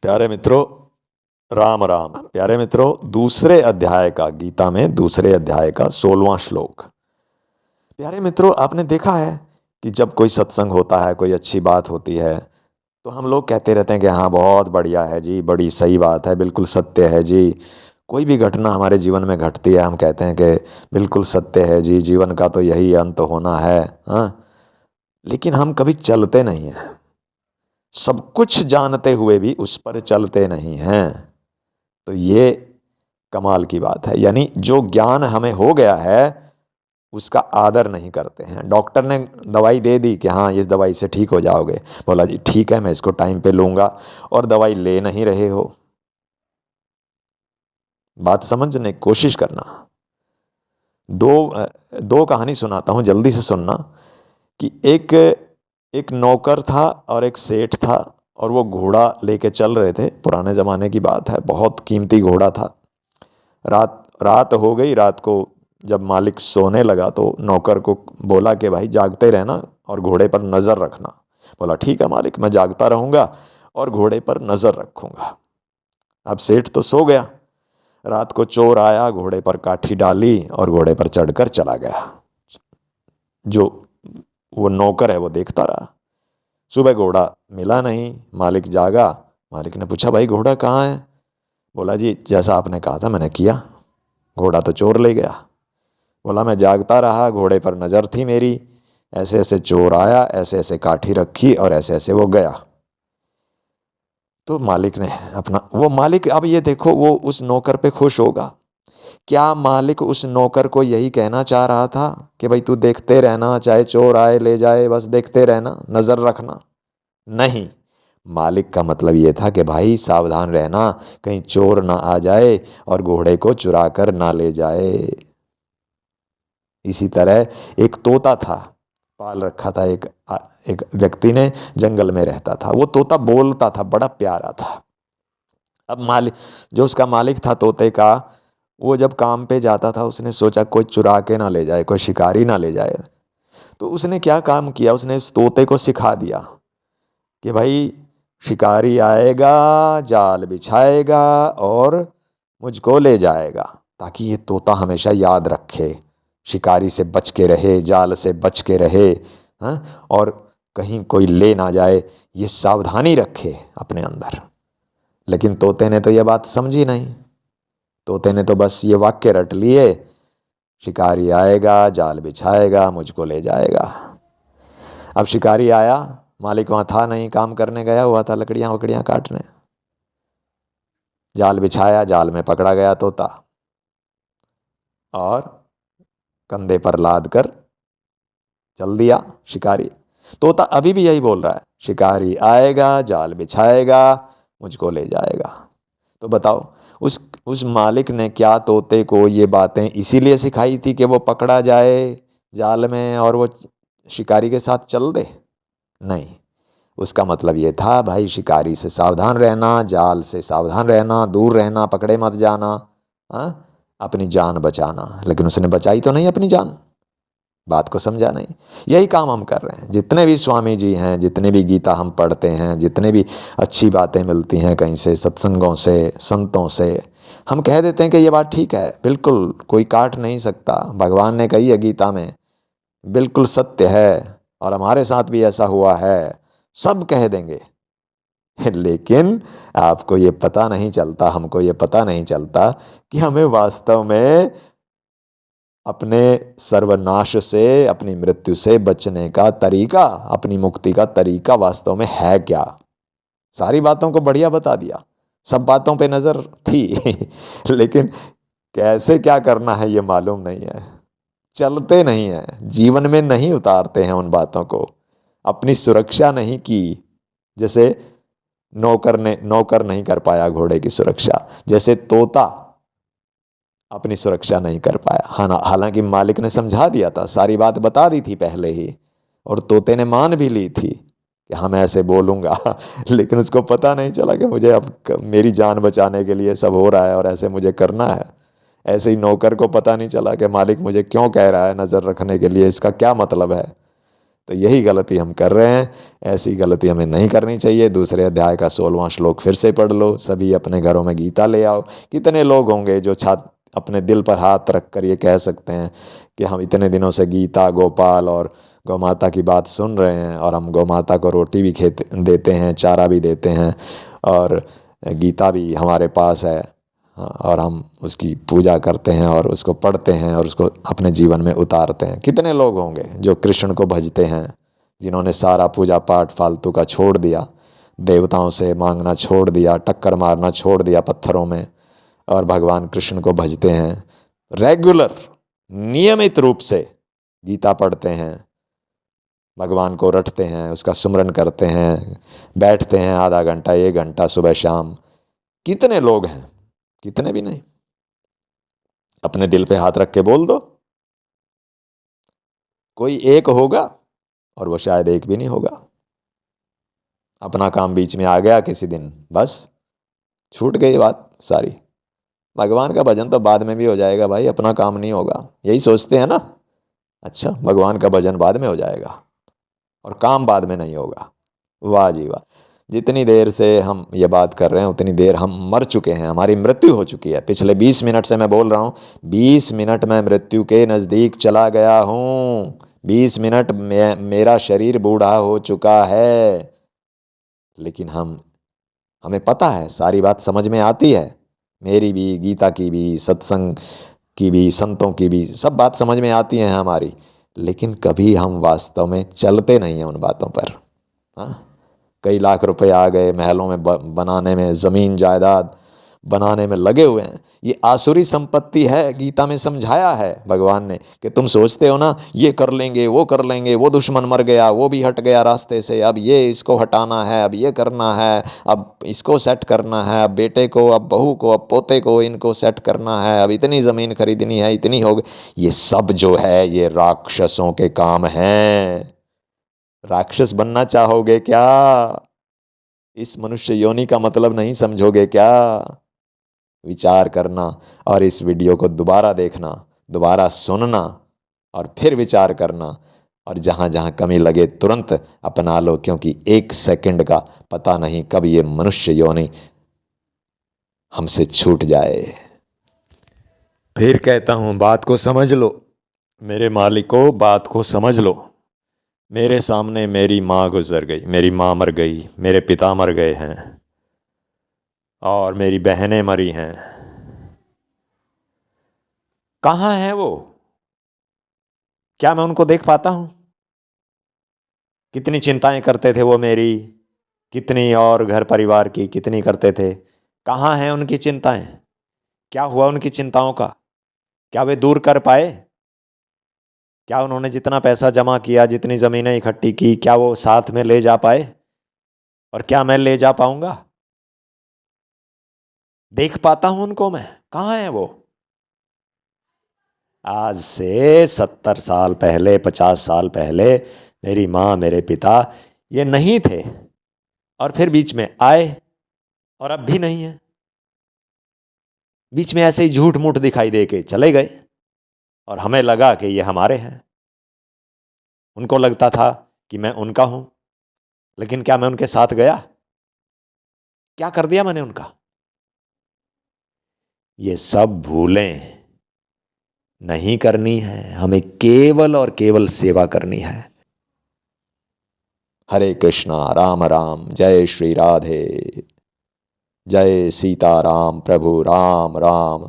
प्यारे मित्रों, राम राम। प्यारे मित्रों, दूसरे अध्याय का, गीता में दूसरे अध्याय का 16वां श्लोक। प्यारे मित्रों, आपने देखा है कि जब कोई सत्संग होता है, कोई अच्छी बात होती है, तो हम लोग कहते रहते हैं कि हाँ बहुत बढ़िया है जी, बड़ी सही बात है, बिल्कुल सत्य है जी। कोई भी घटना हमारे जीवन में घटती है, हम कहते हैं कि बिल्कुल सत्य है जी, जीवन का तो यही अंत होना है। हाँ, लेकिन हम कभी चलते नहीं हैं। सब कुछ जानते हुए भी उस पर चलते नहीं हैं। तो ये कमाल की बात है। यानी जो ज्ञान हमें हो गया है उसका आदर नहीं करते हैं। डॉक्टर ने दवाई दे दी कि हाँ इस दवाई से ठीक हो जाओगे, बोला जी ठीक है मैं इसको टाइम पे लूँगा, और दवाई ले नहीं रहे हो। बात समझने की कोशिश करना। दो कहानी सुनाता हूँ, जल्दी से सुनना। कि एक एक नौकर था और एक सेठ था, और वो घोड़ा लेके चल रहे थे। पुराने ज़माने की बात है, बहुत कीमती घोड़ा था। रात रात हो गई। रात को जब मालिक सोने लगा तो नौकर को बोला कि भाई जागते रहना और घोड़े पर नज़र रखना। बोला ठीक है मालिक, मैं जागता रहूँगा और घोड़े पर नज़र रखूँगा। अब सेठ तो सो गया। रात को चोर आया, घोड़े पर काठी डाली और घोड़े पर चढ़कर चला गया। जो वो नौकर है वो देखता रहा। सुबह घोड़ा मिला नहीं, मालिक जागा। मालिक ने पूछा भाई घोड़ा कहाँ है? बोला जी जैसा आपने कहा था मैंने किया, घोड़ा तो चोर ले गया। बोला मैं जागता रहा, घोड़े पर नज़र थी मेरी, ऐसे ऐसे चोर आया, ऐसे ऐसे काठी रखी और ऐसे ऐसे वो गया। तो मालिक ने अपना, वो मालिक, अब ये देखो, वो उस नौकर पे खुश होगा। क्या मालिक उस नौकर को यही कहना चाह रहा था कि भाई तू देखते रहना, चाहे चोर आए ले जाए, बस देखते रहना, नज़र रखना? नहीं, मालिक का मतलब ये था कि भाई सावधान रहना, कहीं चोर ना आ जाए और घोड़े को चुरा कर ना ले जाए। इसी तरह एक तोता था, पाल रखा था एक व्यक्ति ने, जंगल में रहता था। वो तोता बोलता था, बड़ा प्यारा था। अब मालिक, जो उसका मालिक था तोते का, वो जब काम पे जाता था उसने सोचा कोई चुरा के ना ले जाए, कोई शिकारी ना ले जाए। तो उसने क्या काम किया, उसने उस तोते को सिखा दिया कि भाई शिकारी आएगा, जाल बिछाएगा और मुझको ले जाएगा, ताकि ये तोता हमेशा याद रखे, शिकारी से बच के रहे, जाल से बच के रहे। हाँ, और कहीं कोई ले ना जाए, ये सावधानी रखे अपने अंदर। लेकिन तोते ने तो ये बात समझी नहीं। तोते ने तो बस ये वाक्य रट लिए, शिकारी आएगा, जाल बिछाएगा, मुझको ले जाएगा। अब शिकारी आया, मालिक वहाँ था नहीं, काम करने गया हुआ था, लकड़ियाँ वकड़ियाँ काटने। जाल बिछाया, जाल में पकड़ा गया तोता, और कंधे पर लाद कर चल दिया शिकारी। तोता अभी भी यही बोल रहा है, शिकारी आएगा, जाल बिछाएगा, मुझको ले जाएगा। तो बताओ, उस मालिक ने क्या तोते को ये बातें इसीलिए सिखाई थी कि वो पकड़ा जाए जाल में और वो शिकारी के साथ चल दे? नहीं, उसका मतलब ये था भाई शिकारी से सावधान रहना, जाल से सावधान रहना, दूर रहना, पकड़े मत जाना। हाँ, अपनी जान बचाना। लेकिन उसने बचाई तो नहीं अपनी जान, बात को समझा नहीं। यही काम हम कर रहे हैं। जितने भी स्वामी जी हैं, जितने भी गीता हम पढ़ते हैं, जितने भी अच्छी बातें मिलती हैं कहीं से, सत्संगों से, संतों से, हम कह देते हैं कि ये बात ठीक है, बिल्कुल कोई काट नहीं सकता, भगवान ने कही है गीता में, बिल्कुल सत्य है और हमारे साथ भी ऐसा हुआ है, सब कह देंगे। लेकिन आपको ये पता नहीं चलता, हमको ये पता नहीं चलता कि हमें वास्तव में अपने सर्वनाश से, अपनी मृत्यु से बचने का तरीका, अपनी मुक्ति का तरीका वास्तव में है क्या। सारी बातों को बढ़िया बता दिया, सब बातों पे नज़र थी लेकिन कैसे क्या करना है ये मालूम नहीं है। चलते नहीं हैं, जीवन में नहीं उतारते हैं उन बातों को, अपनी सुरक्षा नहीं की। जैसे नौकर नहीं कर पाया घोड़े की सुरक्षा, जैसे तोता अपनी सुरक्षा नहीं कर पाया। हालांकि मालिक ने समझा दिया था, सारी बात बता दी थी पहले ही, और तोते ने मान भी ली थी कि हाँ मैं ऐसे बोलूँगा लेकिन उसको पता नहीं चला कि मुझे अब मेरी जान बचाने के लिए सब हो रहा है और ऐसे मुझे करना है। ऐसे ही नौकर को पता नहीं चला कि मालिक मुझे क्यों कह रहा है नज़र रखने के लिए, इसका क्या मतलब है। तो यही गलती हम कर रहे हैं। ऐसी गलती हमें नहीं करनी चाहिए। दूसरे अध्याय का 16वां श्लोक फिर से पढ़ लो। सभी अपने घरों में गीता ले आओ। कितने लोग होंगे जो अपने दिल पर हाथ रख कर ये कह सकते हैं कि हम इतने दिनों से गीता, गोपाल और गौ माता की बात सुन रहे हैं, और हम गौ माता को रोटी भी देते हैं, चारा भी देते हैं, और गीता भी हमारे पास है, और हम उसकी पूजा करते हैं और उसको पढ़ते हैं और उसको अपने जीवन में उतारते हैं। कितने लोग होंगे जो कृष्ण को भजते हैं, जिन्होंने सारा पूजा पाठ फालतू का छोड़ दिया, देवताओं से मांगना छोड़ दिया, टक्कर मारना छोड़ दिया पत्थरों में, और भगवान कृष्ण को भजते हैं, रेगुलर नियमित रूप से गीता पढ़ते हैं, भगवान को रटते हैं, उसका सुमरन करते हैं, बैठते हैं आधा घंटा 1 घंटा सुबह शाम। कितने लोग हैं? कितने भी नहीं। अपने दिल पे हाथ रख के बोल दो, कोई एक होगा, और वो शायद एक भी नहीं होगा। अपना काम बीच में आ गया किसी दिन, बस छूट गई बात सारी। भगवान का भजन तो बाद में भी हो जाएगा भाई, अपना काम नहीं होगा, यही सोचते हैं ना। अच्छा, भगवान का भजन बाद में हो जाएगा और काम बाद में नहीं होगा। वाह जी वाह। जितनी देर से हम ये बात कर रहे हैं उतनी देर हम मर चुके हैं, हमारी मृत्यु हो चुकी है। पिछले 20 मिनट से मैं बोल रहा हूँ, 20 मिनट में मृत्यु के नज़दीक चला गया हूँ। 20 मिनट में मेरा शरीर बूढ़ा हो चुका है। लेकिन हमें पता है, सारी बात समझ में आती है, मेरी भी, गीता की भी, सत्संग की भी, संतों की भी, सब बात समझ में आती है हमारी। लेकिन कभी हम वास्तव में चलते नहीं हैं उन बातों पर। हाँ, कई लाख रुपए आ गए, महलों में बनाने में, ज़मीन जायदाद बनाने में लगे हुए हैं। ये आसुरी संपत्ति है। गीता में समझाया है भगवान ने कि तुम सोचते हो ना ये कर लेंगे, वो कर लेंगे, वो दुश्मन मर गया, वो भी हट गया रास्ते से, अब ये इसको हटाना है, अब ये करना है, अब इसको सेट करना है, अब बेटे को, अब बहू को, अब पोते को, इनको सेट करना है, अब इतनी ज़मीन खरीदनी है, इतनी हो गई। ये सब जो है ये राक्षसों के काम हैं। राक्षस बनना चाहोगे क्या? इस मनुष्य योनि का मतलब नहीं समझोगे क्या? विचार करना, और इस वीडियो को दोबारा देखना, दोबारा सुनना, और फिर विचार करना, और जहाँ जहाँ कमी लगे तुरंत अपना लो, क्योंकि 1 सेकंड का पता नहीं कब ये मनुष्य योनि हमसे छूट जाए। फिर कहता हूँ, बात को समझ लो मेरे मालिको, बात को समझ लो। मेरे सामने मेरी माँ गुजर गई, मेरी माँ मर गई, मेरे पिता मर गए हैं, और मेरी बहनें मरी हैं। कहाँ हैं वो? क्या मैं उनको देख पाता हूँ? कितनी चिंताएं करते थे वो मेरी, कितनी, और घर परिवार की कितनी करते थे। कहाँ हैं उनकी चिंताएं? क्या हुआ उनकी चिंताओं का? क्या वे दूर कर पाए? क्या उन्होंने जितना पैसा जमा किया, जितनी ज़मीनें इकट्ठी की, क्या वो साथ में ले जा पाए? और क्या मैं ले जा पाऊंगा? देख पाता हूं उनको मैं? कहाँ है वो? आज से 70 साल पहले, 50 साल पहले मेरी माँ, मेरे पिता ये नहीं थे, और फिर बीच में आए, और अब भी नहीं है। बीच में ऐसे ही झूठ मूठ दिखाई दे के चले गए, और हमें लगा कि ये हमारे हैं। उनको लगता था कि मैं उनका हूं, लेकिन क्या मैं उनके साथ गया? क्या कर दिया मैंने उनका? ये सब भूलें नहीं करनी है, हमें केवल और केवल सेवा करनी है। हरे कृष्णा, राम राम, जय श्री राधे, जय सीता राम, प्रभु राम राम।